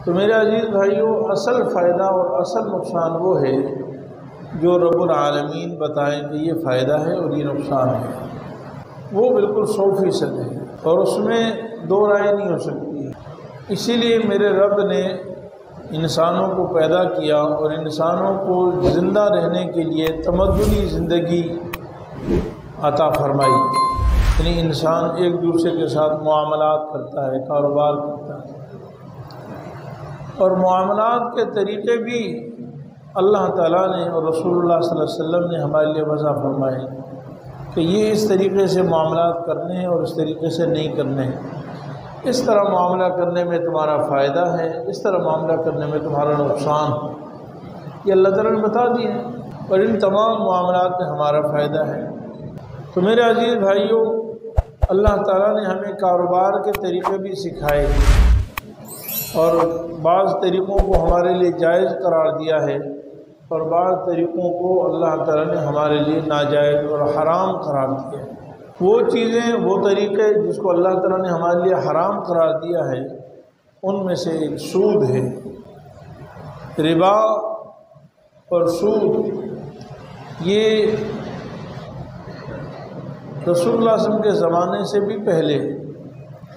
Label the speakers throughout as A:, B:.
A: تو میرے عزیز بھائیوں، اصل فائدہ اور اصل نقصان وہ ہے جو رب العالمین بتائیں کہ یہ فائدہ ہے اور یہ نقصان ہے، وہ بالکل 100% ہے اور اس میں دو رائے نہیں ہو سکتی۔ اسی لیے میرے رب نے انسانوں کو پیدا کیا اور انسانوں کو زندہ رہنے کے لیے تمدنی زندگی عطا فرمائی، یعنی انسان ایک دوسرے کے ساتھ معاملات کرتا ہے، کاروبار کرتا ہے، اور معاملات کے طریقے بھی اللہ تعالیٰ نے اور رسول اللہ صلی اللہ علیہ وسلم نے ہمارے لیے وضع فرمائے کہ یہ اس طریقے سے معاملات کرنے ہیں اور اس طریقے سے نہیں کرنے ہیں، اس طرح معاملہ کرنے میں تمہارا فائدہ ہے، اس طرح معاملہ کرنے میں تمہارا نقصان ہے، یہ اللہ تعالیٰ نے بتا دی ہے، اور ان تمام معاملات میں ہمارا فائدہ ہے۔ تو میرے عزیز بھائیوں، اللہ تعالیٰ نے ہمیں کاروبار کے طریقے بھی سکھائے اور بعض طریقوں کو ہمارے لیے جائز قرار دیا ہے اور بعض طریقوں کو اللہ تعالیٰ نے ہمارے لیے ناجائز اور حرام قرار دیا ہے۔ وہ چیزیں، وہ طریقے جس کو اللہ تعالیٰ نے ہمارے لیے حرام قرار دیا ہے، ان میں سے ایک سود ہے۔ ربا اور سود یہ رسول اللہ صلی اللہ علیہ وسلم کے زمانے سے بھی پہلے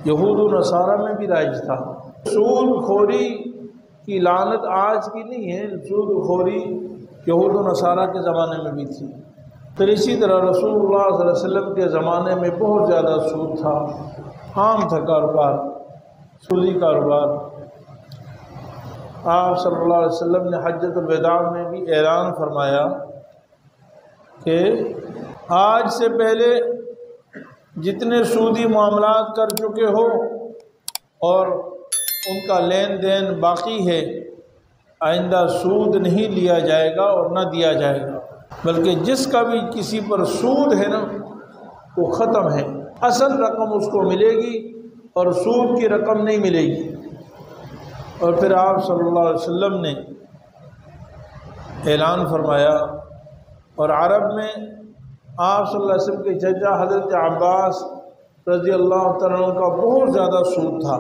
A: یہود و نصارہ میں بھی رائج تھا۔ سود خوری کی لعنت آج کی نہیں ہے، سود خوری یہود و نصارہ کے زمانے میں بھی تھی۔ پھر اسی طرح رسول اللہ صلی اللہ علیہ وسلم کے زمانے میں بہت زیادہ سود تھا، عام تھا کاروبار، سودی کاروبار۔ آپ صلی اللہ علیہ وسلم نے حجۃ الوداع میں بھی اعلان فرمایا کہ آج سے پہلے جتنے سودی معاملات کر چکے ہو اور ان کا لین دین باقی ہے، آئندہ سود نہیں لیا جائے گا اور نہ دیا جائے گا، بلکہ جس کا بھی کسی پر سود ہے نا وہ ختم ہے، اصل رقم اس کو ملے گی اور سود کی رقم نہیں ملے گی۔ اور پھر آپ صلی اللہ علیہ وسلم نے اعلان فرمایا، اور عرب میں آپ صلی اللہ علیہ وسلم کے چچا حضرت عباس رضی اللہ تعالیٰ عنہ کا بہت زیادہ سود تھا،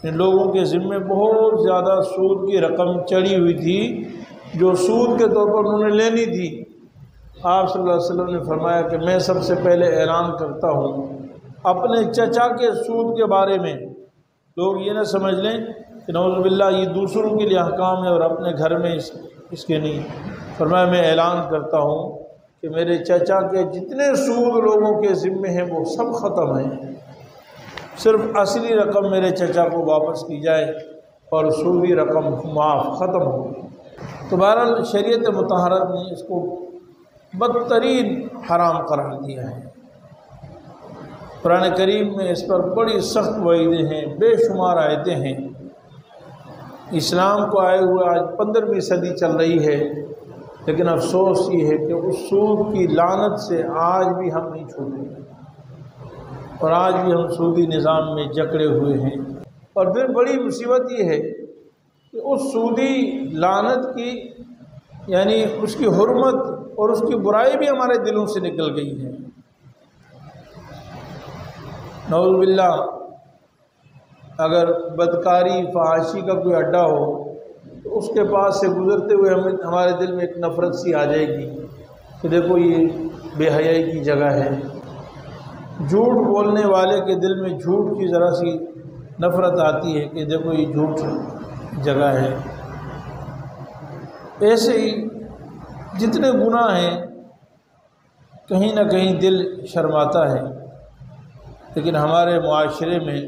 A: ان لوگوں کے ذمے بہت زیادہ سود کی رقم چڑھی ہوئی تھی جو سود کے طور پر انہوں نے لینی تھی۔ آپ صلی اللہ علیہ وسلم نے فرمایا کہ میں سب سے پہلے اعلان کرتا ہوں اپنے چچا کے سود کے بارے میں، لوگ یہ نہ سمجھ لیں کہ نعوذ باللہ یہ دوسروں کے لیے احکام ہے اور اپنے گھر میں اس کے نہیں۔ فرمایا میں اعلان کرتا ہوں کہ میرے چچا کے جتنے سود لوگوں کے ذمے ہیں وہ سب ختم ہیں، صرف اصلی رقم میرے چچا کو واپس کی جائے اور سودی رقم معاف، ختم ہو گئی۔ تو بہرحال شریعت مطہرہ نے اس کو بدترین حرام قرار دیا ہے۔ قرآن کریم میں اس پر بڑی سخت وعیدیں ہیں، بے شمار آیتیں ہیں۔ اسلام کو آئے ہوئے آج 15ویں صدی چل رہی ہے، لیکن افسوس یہ ہے کہ اس سود کی لعنت سے آج بھی ہم نہیں چھوٹے اور آج بھی ہم سودی نظام میں جکڑے ہوئے ہیں۔ اور پھر بڑی مصیبت یہ ہے کہ اس سودی لعنت کی، یعنی اس کی حرمت اور اس کی برائی بھی ہمارے دلوں سے نکل گئی ہے۔ نعوذ باللہ، اگر بدکاری فحاشی کا کوئی اڈا ہو تو اس کے پاس سے گزرتے ہوئے ہمارے دل میں ایک نفرت سی آ جائے گی کہ دیکھو یہ بے حیائی کی جگہ ہے۔ جھوٹ بولنے والے کے دل میں جھوٹ کی ذرا سی نفرت آتی ہے کہ دیکھو یہ جھوٹ جگہ ہے۔ ایسے ہی جتنے گناہ ہیں کہیں نہ کہیں دل شرماتا ہے، لیکن ہمارے معاشرے میں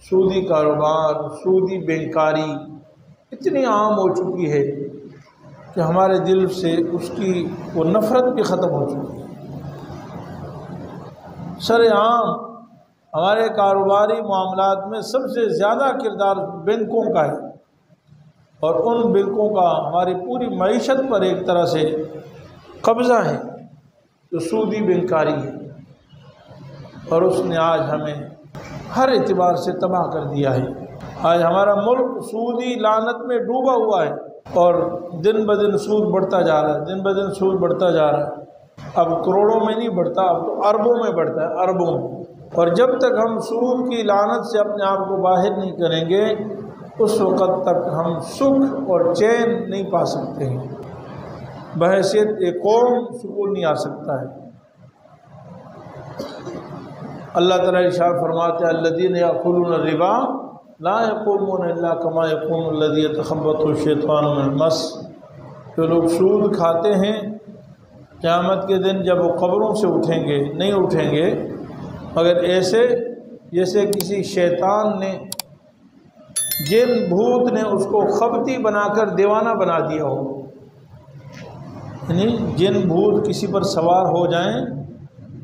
A: سودی کاروبار، سودی بینکاری اتنی عام ہو چکی ہے کہ ہمارے دل سے اس کی وہ نفرت بھی ختم ہو چکی ہے۔ سر عام ہمارے کاروباری معاملات میں سب سے زیادہ کردار بینکوں کا ہے، اور ان بینکوں کا ہماری پوری معیشت پر ایک طرح سے قبضہ ہے جو سودی بینکاری ہے، اور اس نے آج ہمیں ہر اعتبار سے تباہ کر دیا ہے۔ آج ہمارا ملک سودی لعنت میں ڈوبا ہوا ہے اور دن بدن سود بڑھتا جا رہا ہے، دن بدن سود بڑھتا جا رہا ہے۔ اب کروڑوں میں نہیں بڑھتا، اب تو اربوں میں بڑھتا ہے، اربوں میں۔ اور جب تک ہم سود کی لعنت سے اپنے آپ کو باہر نہیں کریں گے اس وقت تک ہم سکھ اور چین نہیں پا سکتے ہیں، بحیثیت ایک قوم سکون نہیں آ سکتا ہے۔ اللہ تعالیٰ ارشاد فرماتے ہیں الذین یأکلون الربا لا یقومون الا کما یقوم الذی یتخبطہ الشیطان من المس، جو لوگ سود کھاتے ہیں قیامت کے دن جب وہ قبروں سے اٹھیں گے نہیں اٹھیں گے مگر ایسے جیسے کسی شیطان نے، جن بھوت نے اس کو خبتی بنا کر دیوانہ بنا دیا ہو، یعنی جن بھوت کسی پر سوار ہو جائیں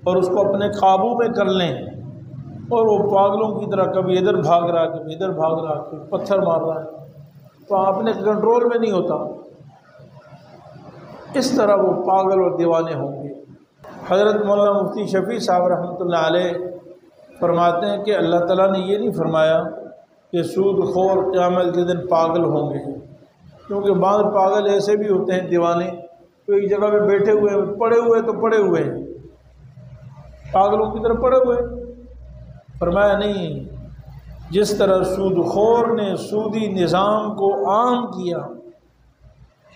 A: اور اس کو اپنے قابو میں کر لیں اور وہ پاگلوں کی طرح کبھی ادھر بھاگ رہا کبھی ادھر بھاگ رہا کبھی پتھر مار رہا ہے تو اپنے کنٹرول میں نہیں ہوتا، اس طرح وہ پاگل اور دیوانے ہوں گے۔ حضرت مولانا مفتی شفیع صاحب رحمۃ اللہ علیہ فرماتے ہیں کہ اللہ تعالیٰ نے یہ نہیں فرمایا کہ سود خور قیامت کے دن پاگل ہوں گے، کیونکہ بعض پاگل ایسے بھی ہوتے ہیں دیوانے، تو ایک جگہ پہ بیٹھے ہوئے پڑے ہوئے تو پڑے ہوئے ہیں، پاگلوں کی طرف پڑے ہوئے۔ فرمایا نہیں، جس طرح سود خور نے سودی نظام کو عام کیا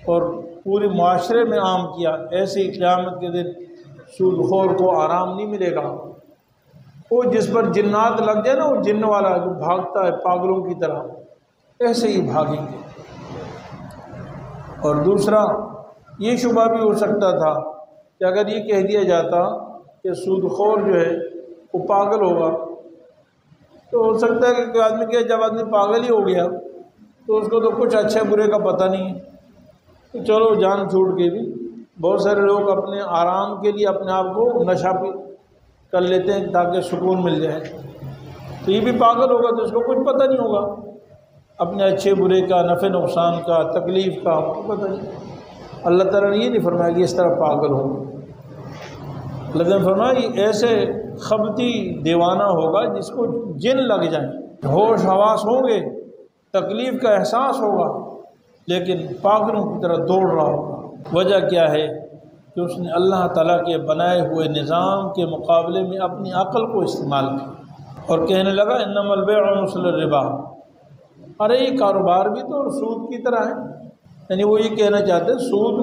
A: اور پورے معاشرے میں عام کیا، ایسے ہی قیامت کے دن سود خور کو آرام نہیں ملے گا۔ وہ جس پر جنات لگ جائے نا، وہ جن والا جو بھاگتا ہے پاگلوں کی طرح، ایسے ہی بھاگیں گے۔ اور دوسرا یہ شبہ بھی ہو سکتا تھا کہ اگر یہ کہہ دیا جاتا کہ سود خور جو ہے وہ پاگل ہوگا تو ہو سکتا ہے کہ کوئی آدمی کہ جب آدمی پاگل ہی ہو گیا تو اس کو تو کچھ اچھے برے کا پتہ نہیں ہے، تو چلو جان چھوڑ کے بھی بہت سارے لوگ اپنے آرام کے لیے اپنے آپ کو نشہ پی کر لیتے ہیں تاکہ سکون مل جائے، تو یہ بھی پاگل ہوگا تو اس کو کچھ پتہ نہیں ہوگا اپنے اچھے برے کا، نفع نقصان کا، تکلیف کا پتہ نہیں۔ اللہ تعالیٰ نے یہ نہیں فرمایا کہ اس طرح پاگل ہو، لیکن فرمایا یہ ایسے خبتی دیوانہ ہوگا جس کو جن لگ جائیں، ہوش حواس ہوں گے، تکلیف کا احساس ہوگا، لیکن پاگلوں کی طرح دوڑ رہا ہوگا۔ وجہ کیا ہے کہ اس نے اللہ تعالیٰ کے بنائے ہوئے نظام کے مقابلے میں اپنی عقل کو استعمال کیا اور کہنے لگا انما البیع مثل الربا، ارے یہ کاروبار بھی تو سود کی طرح ہے، یعنی وہ یہ کہنا چاہتے ہیں سود،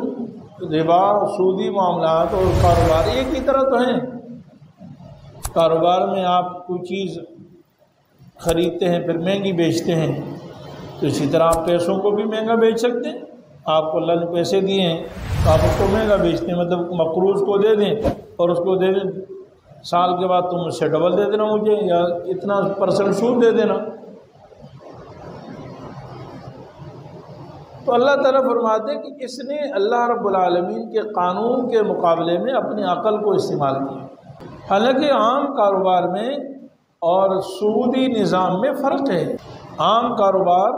A: ربا، سودی معاملات اور کاروبار ایک ہی طرح تو ہیں۔ کاروبار میں آپ کوئی چیز خریدتے ہیں پھر مہنگی بیچتے ہیں، تو اسی طرح آپ پیسوں کو بھی مہنگا بیچ سکتے ہیں۔ آپ کو اللہ نے پیسے دیے ہیں تو آپ اس کو مہنگا بیچتے ہیں، مطلب مقروض کو دے دیں اور اس کو دے دیں سال کے بعد تم اس سے ڈبل دے دینا مجھے، یا اتنا % سود دے دینا۔ تو اللہ تعالیٰ فرماتے ہیں کہ اس نے اللہ رب العالمین کے قانون کے مقابلے میں اپنی عقل کو استعمال کیا۔ حالانکہ عام کاروبار میں اور سودی نظام میں فرق ہے۔ عام کاروبار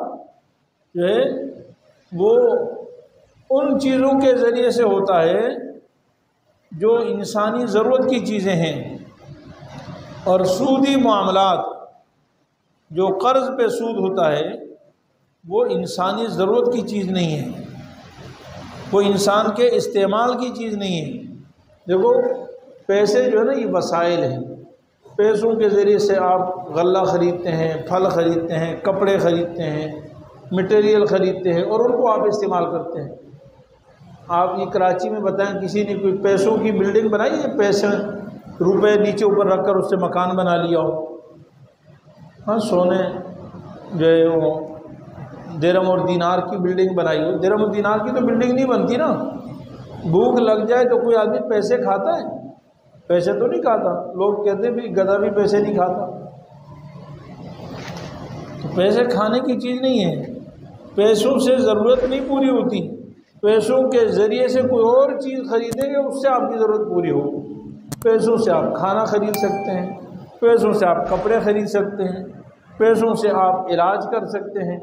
A: جو ہے وہ ان چیزوں کے ذریعے سے ہوتا ہے جو انسانی ضرورت کی چیزیں ہیں، اور سودی معاملات جو قرض پہ سود ہوتا ہے وہ انسانی ضرورت کی چیز نہیں ہے، وہ انسان کے استعمال کی چیز نہیں ہے۔ دیکھو پیسے جو ہے نا یہ وسائل ہیں، پیسوں کے ذریعے سے آپ غلہ خریدتے ہیں، پھل خریدتے ہیں، کپڑے خریدتے ہیں، مٹیریل خریدتے ہیں اور ان کو آپ استعمال کرتے ہیں۔ آپ یہ کراچی میں بتائیں کسی نے کوئی پیسوں کی بلڈنگ بنائی ہے، پیسے روپے نیچے اوپر رکھ کر اس سے مکان بنا لیا ہو؟ ہاں، سونے جو ہے وہ درہم اور دینار کی بلڈنگ بنائی ہو؟ درہم اور دینار کی تو بلڈنگ نہیں بنتی نا۔ بھوک لگ جائے تو کوئی آدمی پیسے کھاتا ہے؟ پیسے تو نہیں کھاتا۔ لوگ کہتے ہیں بھی گدھا بھی پیسے نہیں کھاتا، تو پیسے کھانے کی چیز نہیں ہے۔ پیسوں سے ضرورت نہیں پوری ہوتی، پیسوں کے ذریعے سے کوئی اور چیز خریدیں گے اس سے آپ کی ضرورت پوری ہوگی۔ پیسوں سے آپ کھانا خرید سکتے ہیں، پیسوں سے آپ کپڑے خرید سکتے ہیں، پیسوں سے آپ علاج کر سکتے ہیں،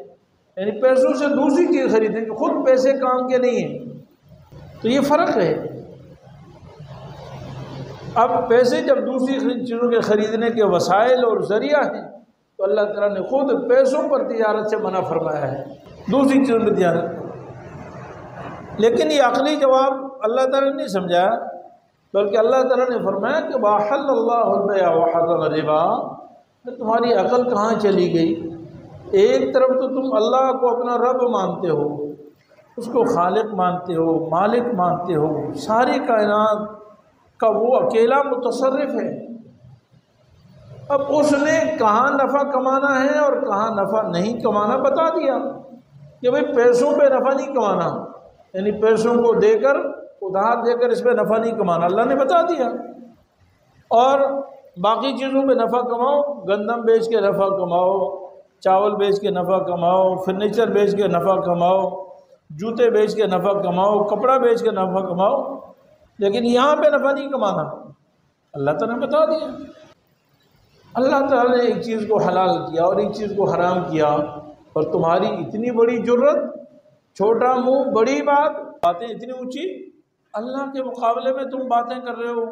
A: یعنی پیسوں سے دوسری چیز خریدیں گے، خود پیسے کام کے نہیں ہیں۔ تو یہ فرق ہے۔ اب پیسے جب دوسری چیزوں کے خریدنے کے وسائل اور ذریعہ ہیں تو اللہ تعالیٰ نے خود پیسوں پر تجارت سے منع فرمایا ہے، دوسری چیزوں پر تجارت۔ لیکن یہ عقلی جواب اللہ تعالیٰ نے نہیں سمجھایا، بلکہ اللہ تعالیٰ نے فرمایا کہ وَأَحَلَّ اللَّهُ الْبَيْعَ وَحَرَّمَ الرِّبَا۔ تمہاری عقل کہاں چلی گئی؟ ایک طرف تو تم اللہ کو اپنا رب مانتے ہو، اس کو خالق مانتے ہو، مالک مانتے ہو، ساری کائنات کا وہ اکیلا متصرف ہے۔ اب اس نے کہاں نفع کمانا ہے اور کہاں نفع نہیں کمانا بتا دیا کہ بھئی پیسوں پہ نفع نہیں کمانا، یعنی پیسوں کو دے کر ادھار دے کر اس پہ نفع نہیں کمانا، اللہ نے بتا دیا۔ اور باقی چیزوں پہ نفع کماؤ، گندم بیچ کے نفع کماؤ، چاول بیچ کے نفع کماؤ، فرنیچر بیچ کے نفع کماؤ، جوتے بیچ کے نفع کماؤ، کپڑا بیچ کے نفع کماؤ، لیکن یہاں پہ نفع نہیں کمانا، اللہ تعالیٰ نے بتا دیا۔ اللہ تعالیٰ نے ایک چیز کو حلال کیا اور ایک چیز کو حرام کیا، اور تمہاری اتنی بڑی جرت، چھوٹا منہ بڑی بات، باتیں اتنی اونچی، اللہ کے مقابلے میں تم باتیں کر رہے ہو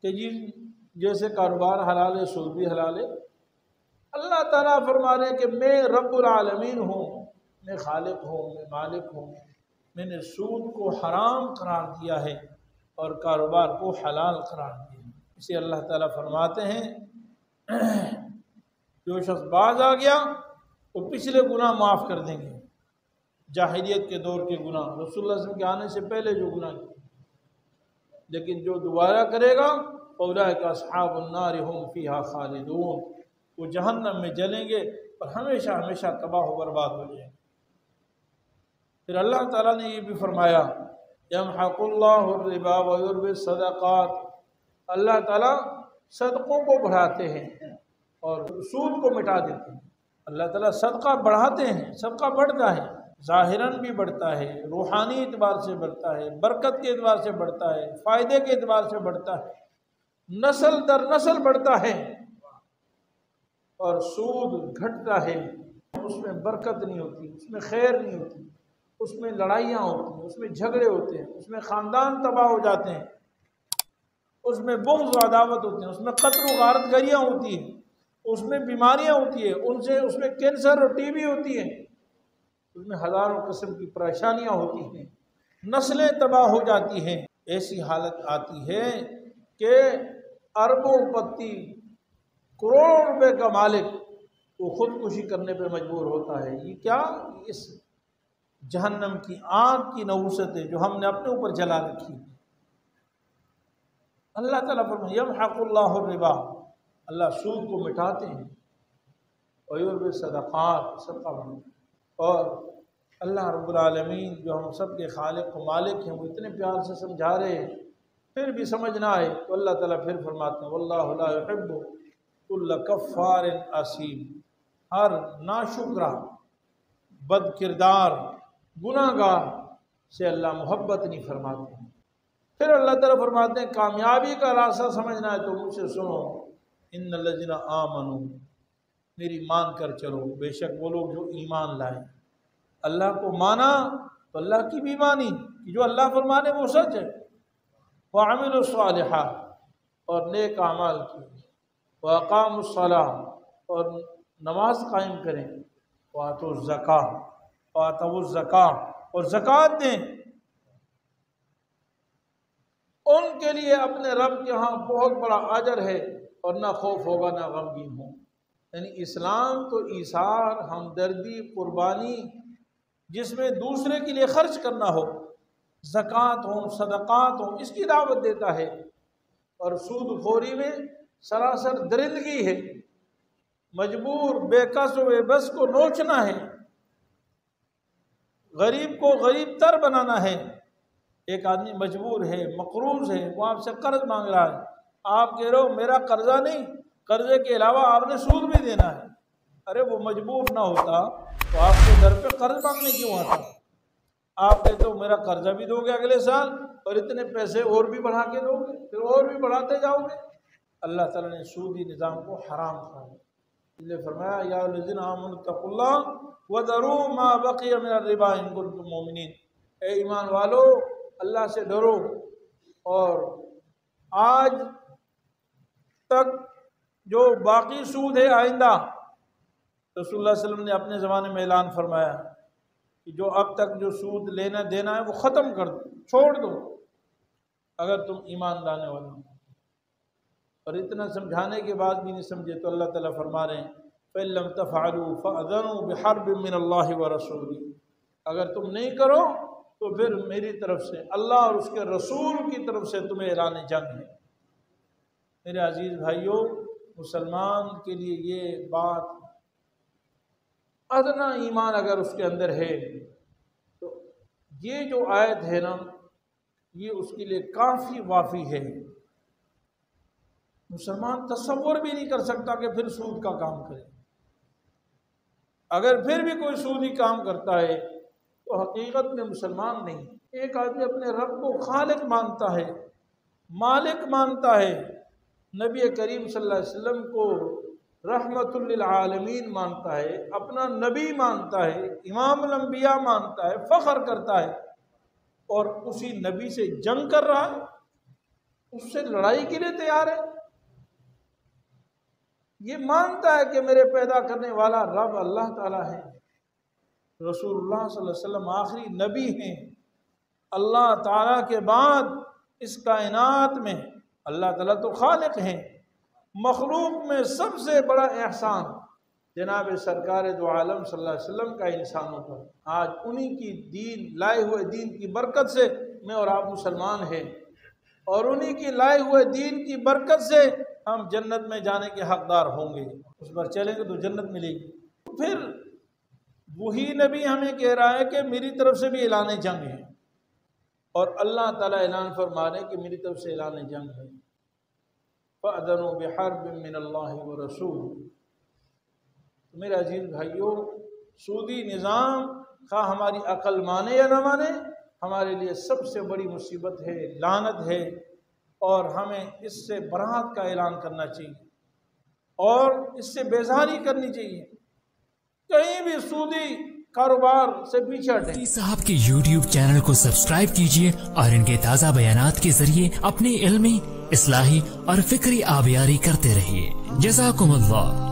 A: کہ جی جیسے کاروبار حلال ہے سود بھی حلال ہے۔ اللہ تعالیٰ فرما رہے ہیں کہ میں رب العالمین ہوں، میں خالق ہوں، میں مالک ہوں، میں نے سود کو حرام قرار دیا ہے اور کاروبار کو حلال قرار دیا ہے۔ اسے اللہ تعالیٰ فرماتے ہیں جو شخص باز آ گیا وہ پچھلے گناہ معاف کر دیں گے، جاہلیت کے دور کے گناہ، رسول اللہ صلی اللہ علیہ وسلم کے آنے سے پہلے جو گناہ کیے، لیکن جو دوبارہ کرے گا اولئک اصحاب النار هم فیہا خالدون، وہ جہنم میں جلیں گے اور ہمیشہ ہمیشہ تباہ و برباد ہو جائیں گے۔ پھر اللہ تعالیٰ نے یہ بھی فرمایا یمحق اللہ الربا ویربی الصدقات، اللہ تعالیٰ صدقوں کو بڑھاتے ہیں اور سود کو مٹا دیتے ہیں۔ اللہ تعالیٰ صدقہ بڑھاتے ہیں، صدقہ بڑھتا ہے، ظاہراً بھی بڑھتا ہے، روحانی اعتبار سے بڑھتا ہے، برکت کے اعتبار سے بڑھتا ہے، فائدے کے اعتبار سے بڑھتا ہے، نسل در نسل بڑھتا ہے۔ اور سود گھٹتا ہے، اس میں برکت نہیں ہوتی، اس میں خیر نہیں ہوتی، اس میں لڑائیاں ہوتی ہیں، اس میں جھگڑے ہوتے ہیں، اس میں خاندان تباہ ہو جاتے ہیں، اس میں بغض و عداوت ہوتے ہیں، اس میں قتل و غارت گریاں ہوتی ہیں، اس میں بیماریاں ہوتی ہیں، اس میں کینسر اور ٹی بی ہوتی ہیں، اس میں ہزاروں قسم کی پریشانیاں ہوتی ہیں، نسلیں تباہ ہو جاتی ہیں۔ ایسی حالت آتی ہے کہ اربوں پتی کروڑوں روپے کا مالک وہ خودکشی کرنے پہ مجبور ہوتا ہے۔ یہ کیا؟ اس جہنم کی آگ کی نحوست ہے جو ہم نے اپنے اوپر جلا رکھی۔ اللہ تعالیٰ فرماتے ہیں یمحق اللہ الربا، اللہ سود کو مٹاتے ہیں، ویربی الصدقات، صدقہ بڑھاتے ہیں۔ اور اللہ رب العالمین جو ہم سب کے خالق و مالک ہیں وہ اتنے پیار سے سمجھا رہے ہیں، پھر بھی سمجھ نہ آئے تو اللہ تعالیٰ پھر فرماتے ہیں واللہ لا يحب كل کفار اثیم، ہر ناشکرہ، بد کردار، گناہ گار سے اللہ محبت نہیں فرماتے ہیں۔ پھر اللہ تعالیٰ فرماتے ہیں کامیابی کا راستہ سمجھنا ہے تو مجھ سے سنو، ان الذین آمنوا، میری مان کر چلو، بے شک وہ لوگ جو ایمان لائے، اللہ کو مانا تو اللہ کی بھی مانی کہ جو اللہ فرمانے وہ سچ ہے، وعملوا الصالحات، اور نیک اعمال کیے، واقاموا الصلاۃ، اور نماز قائم کریں، وآتوا الزکاۃ، اور زکوٰۃ دیں، ان کے لیے اپنے رب کے ہاں بہت بڑا اجر ہے اور نہ خوف ہوگا نہ غمگین ہوں۔ یعنی اسلام تو ایثار، ہمدردی، قربانی، جس میں دوسرے کے لیے خرچ کرنا ہو، زکوٰۃ ہوں، صدقات ہوں، اس کی دعوت دیتا ہے۔ اور سود خوری میں سراسر درندگی ہے، مجبور بے کس و بے بس کو نوچنا ہے، غریب کو غریب تر بنانا ہے۔ ایک آدمی مجبور ہے، مقروض ہے، وہ آپ سے قرض مانگ رہا ہے، آپ کہہ رہے ہو میرا قرضہ نہیں، قرضے کے علاوہ آپ نے سود بھی دینا ہے۔ ارے وہ مجبور نہ ہوتا تو آپ کے در پہ قرض مانگنے کیوں آتا؟ آپ کہتے ہو میرا قرضہ بھی دو گے اگلے سال اور اتنے پیسے اور بھی بڑھا کے دو گے، پھر اور بھی بڑھاتے جاؤ گے۔ اللہ تعالیٰ نے سودی نظام کو حرام کیا، اس لیے فرمایا یا الذین آمنوا اتقوا اللہ وذروا ما بقی من الربا ان کنتم مؤمنین، اے ایمان والو اللہ سے ڈرو اور آج تک جو باقی سود ہے آئندہ، رسول اللہ صلی اللہ علیہ وسلم نے اپنے زمانے میں اعلان فرمایا کہ جو اب تک جو سود لینا دینا ہے وہ ختم کر دو، چھوڑ دو اگر تم ایمان لانے والے ہو۔ اور اتنا سمجھانے کے بعد بھی نہیں سمجھے تو اللہ تعالیٰ فرما رہے ہیں فَإِن لَّمْ تَفْعَلُوا فَأْذَنُوا بِحَرْبٍ مِّنَ اللَّهِ وَرَسُولِهِ، اگر تم نہیں کرو تو پھر میری طرف سے، اللہ اور اس کے رسول کی طرف سے تمہیں اعلان جنگ ہے۔ میرے عزیز بھائیوں، مسلمان کے لیے یہ بات، ادنا ایمان اگر اس کے اندر ہے تو یہ جو آیت ہے نا، یہ اس کے لیے کافی وافی ہے۔ مسلمان تصور بھی نہیں کر سکتا کہ پھر سود کا کام کرے۔ اگر پھر بھی کوئی سودی کام کرتا ہے تو حقیقت میں مسلمان نہیں۔ ایک آدمی اپنے رب کو خالق مانتا ہے، مالک مانتا ہے، نبی کریم صلی اللہ علیہ وسلم کو رحمت للعالمین مانتا ہے، اپنا نبی مانتا ہے، امام الانبیاء مانتا ہے، فخر کرتا ہے، اور اسی نبی سے جنگ کر رہا ہے، اس سے لڑائی کے لیے تیار ہے۔ یہ مانتا ہے کہ میرے پیدا کرنے والا رب اللہ تعالیٰ ہے، رسول اللہ صلی اللہ علیہ وسلم آخری نبی ہیں، اللہ تعالیٰ کے بعد اس کائنات میں اللہ تعالیٰ تو خالق ہیں، مخلوق میں سب سے بڑا احسان جناب سرکار دو عالم صلی اللہ علیہ وسلم کا انسانوں پر۔ آج انہی کی دین، لائے ہوئے دین کی برکت سے میں اور آپ مسلمان ہیں، اور انہی کی لائے ہوئے دین کی برکت سے ہم جنت میں جانے کے حقدار ہوں گے، اس پر چلیں گے تو جنت ملے گی۔ پھر وہی نبی ہمیں کہہ رہا ہے کہ میری طرف سے بھی اعلان جنگ ہے، اور اللہ تعالیٰ اعلان فرما رہے کہ میری طرف سے اعلان جنگ ہے۔ فَأْذَنُوا بِحَرْبٍ مِّنَ اللَّهِ وَرَسُولِهِ۔ میرے عزیز بھائیوں، سودی نظام خواہ ہماری عقل مانے یا نہ مانے، ہمارے لیے سب سے بڑی مصیبت ہے، لعنت ہے، اور ہمیں اس سے برات کا اعلان کرنا چاہیے اور اس سے بیزاری کرنی چاہیے۔ کہیں بھی سودی کاروبار سے پیچھے ہٹیں۔
B: مفتی صاحب کے YouTube چینل کو سبسکرائب کیجئے اور ان کے تازہ بیانات کے ذریعے اپنی علمی، اصلاحی اور فکری آبیاری کرتے رہیے۔ جزاکم اللہ۔